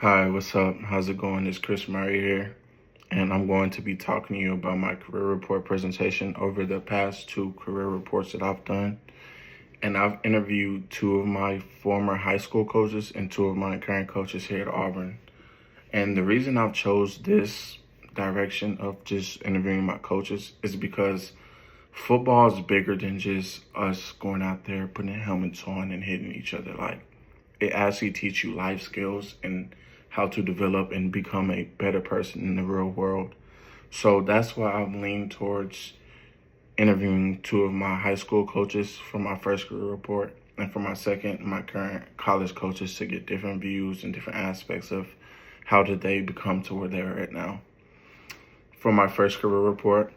Hi, what's up? How's it going? It's Chris Murray here, and I'm going to be talking to you about my career report presentation over the past two career reports that I've done. And I've interviewed two of my former high school coaches and two of my current coaches here at Auburn. And the reason I've chose this direction of just interviewing my coaches is because football is bigger than just us going out there, putting helmets on and hitting each other. Like, it actually teaches you life skills and how to develop and become a better person in the real world. So that's why I've leaned towards interviewing two of my high school coaches for my first career report, and for my second, my current college coaches, to get different views and different aspects of how did they become to where they're at now. For my first career report,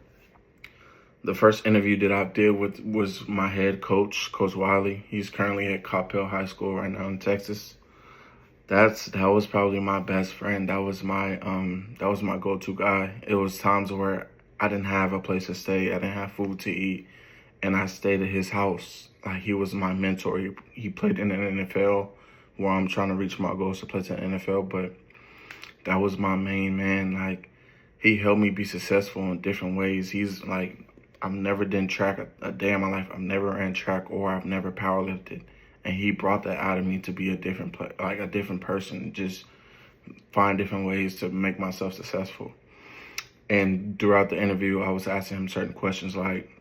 the first interview that I did with was my head coach, Coach Wiley. He's currently at Coppell High School right now in Texas. That was probably my best friend. That was my go-to guy. It was times where I didn't have a place to stay, I didn't have food to eat, and I stayed at his house. Like, he was my mentor. He played in the NFL, where I'm trying to reach my goals to play to the NFL, but that was my main man. Like, he helped me be successful in different ways. He's like, I've never done track a day in my life. I've never ran track, or I've never powerlifted, and he brought that out of me to be a different person. Just find different ways to make myself successful. And throughout the interview, I was asking him certain questions like,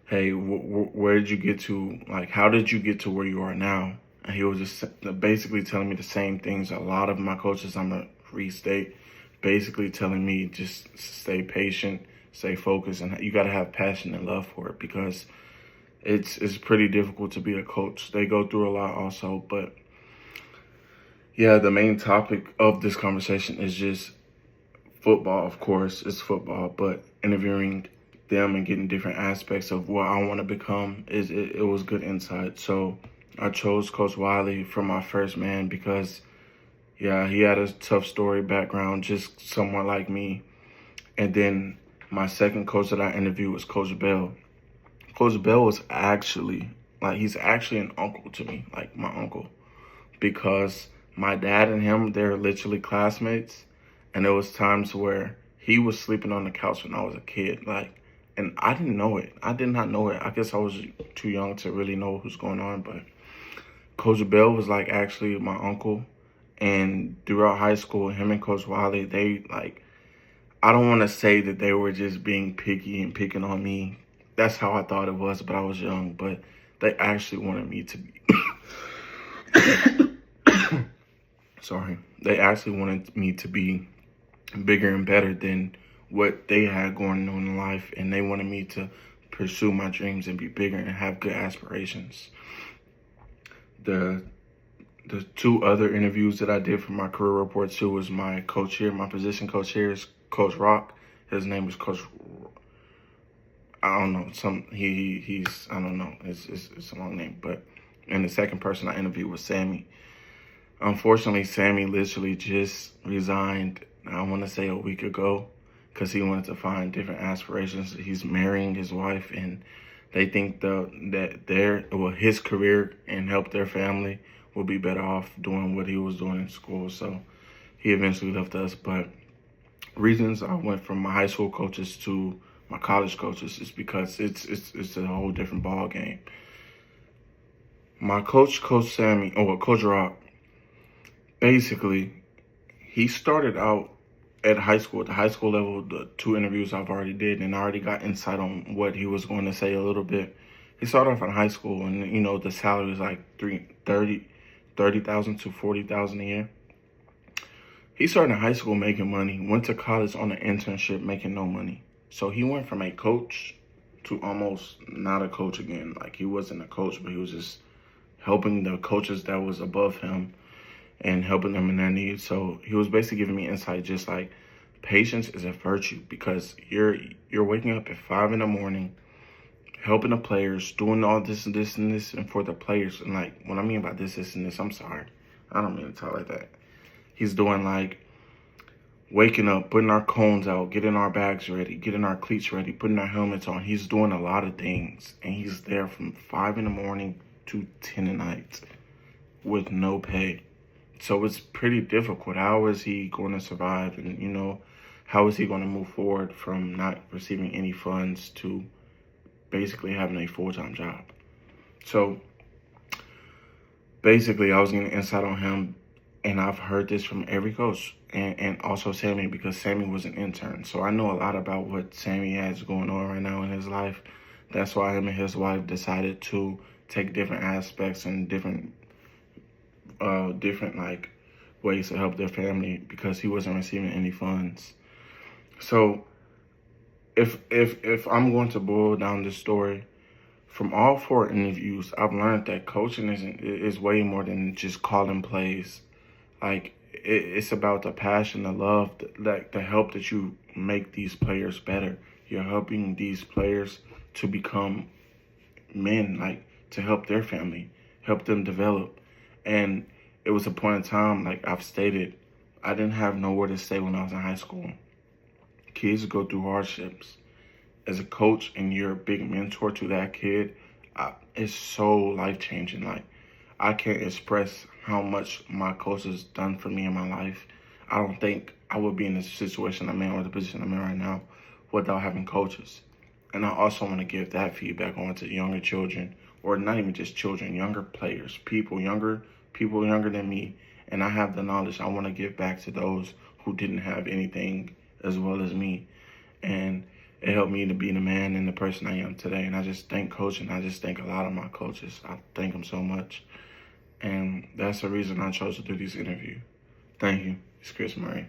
"Hey, where did you get to? Like, how did you get to where you are now?" And he was just basically telling me the same things. A lot of my coaches, I'm gonna restate, basically telling me just stay patient, stay focused, and you got to have passion and love for it, because it's pretty difficult to be a coach. They go through a lot also, but yeah, the main topic of this conversation is just football. Of course, it's football, but interviewing them and getting different aspects of what I want to become it was good insight. So I chose Coach Wiley for my first man because, yeah, he had a tough story background, just somewhat like me. And then my second coach that I interviewed was Coach Bell. Coach Bell was he's actually an uncle to me, like my uncle, because my dad and him, they're literally classmates. And there was times where he was sleeping on the couch when I was a kid, and I didn't know it. I did not know it. I guess I was too young to really know what's going on, but Coach Bell was like actually my uncle. And throughout high school, him and Coach Wiley, I don't want to say that they were just being picky and picking on me. That's how I thought it was, but I was young. But they actually wanted me to be. Sorry. They actually wanted me to be bigger and better than what they had going on in life. And they wanted me to pursue my dreams and be bigger and have good aspirations. The two other interviews that I did for my career report too was my coach here. My position coach here is Coach Rock. His name is Coach. I don't know. He's I don't know. It's a long name, but and the second person I interviewed was Sammy. Unfortunately, Sammy literally just resigned. I want to say a week ago, because he wanted to find different aspirations. He's marrying his wife, and they think his career and help their family will be better off doing what he was doing in school. So he eventually left us. But reasons I went from my high school coaches to my college coaches is because it's a whole different ball game. My coach, Coach Rock, basically, he started out at the high school level. The two interviews I've already did, and I already got insight on what he was going to say a little bit. He started off in high school, and the salary was like 30,000 to 40,000 a year. He started in high school making money, went to college on an internship making no money. So he went from a coach to almost not a coach again. Like, he wasn't a coach, but he was just helping the coaches that was above him and helping them in their needs. So he was basically giving me insight, just like patience is a virtue, because you're waking up at 5 in the morning, helping the players, doing all this and this and this, and for the players. And like, what I mean by this and this, I'm sorry, I don't mean to talk like that. He's doing like waking up, putting our cones out, getting our bags ready, getting our cleats ready, putting our helmets on. He's doing a lot of things, and he's there from 5 in the morning to 10 at night with no pay. So it's pretty difficult. How is he going to survive? And, how is he going to move forward from not receiving any funds to basically having a full-time job? So basically, I was getting insight on him, and I've heard this from every coach and also Sammy, because Sammy was an intern. So I know a lot about what Sammy has going on right now in his life. That's why him and his wife decided to take different aspects and different like ways to help their family, because he wasn't receiving any funds. So if I'm going to boil down this story, from all 4 interviews, I've learned that coaching is way more than just calling plays. Like it's about the passion, the love, the help that you make these players better. You're helping these players to become men, like to help their family, help them develop. And it was a point in time, like I've stated, I didn't have nowhere to stay when I was in high school. Kids go through hardships. As a coach and you're a big mentor to that kid, it's so life-changing. Like, I can't express how much my coach has done for me in my life. I don't think I would be in the situation I'm in or the position I'm in right now without having coaches. And I also want to give that feedback on to younger children, or not even just children, younger players, people younger than me. And I have the knowledge. I want to give back to those who didn't have anything as well as me. And it helped me to be the man and the person I am today. And I just thank coaching. I just thank a lot of my coaches. I thank them so much. And that's the reason I chose to do this interview. Thank you. It's Chris Murray.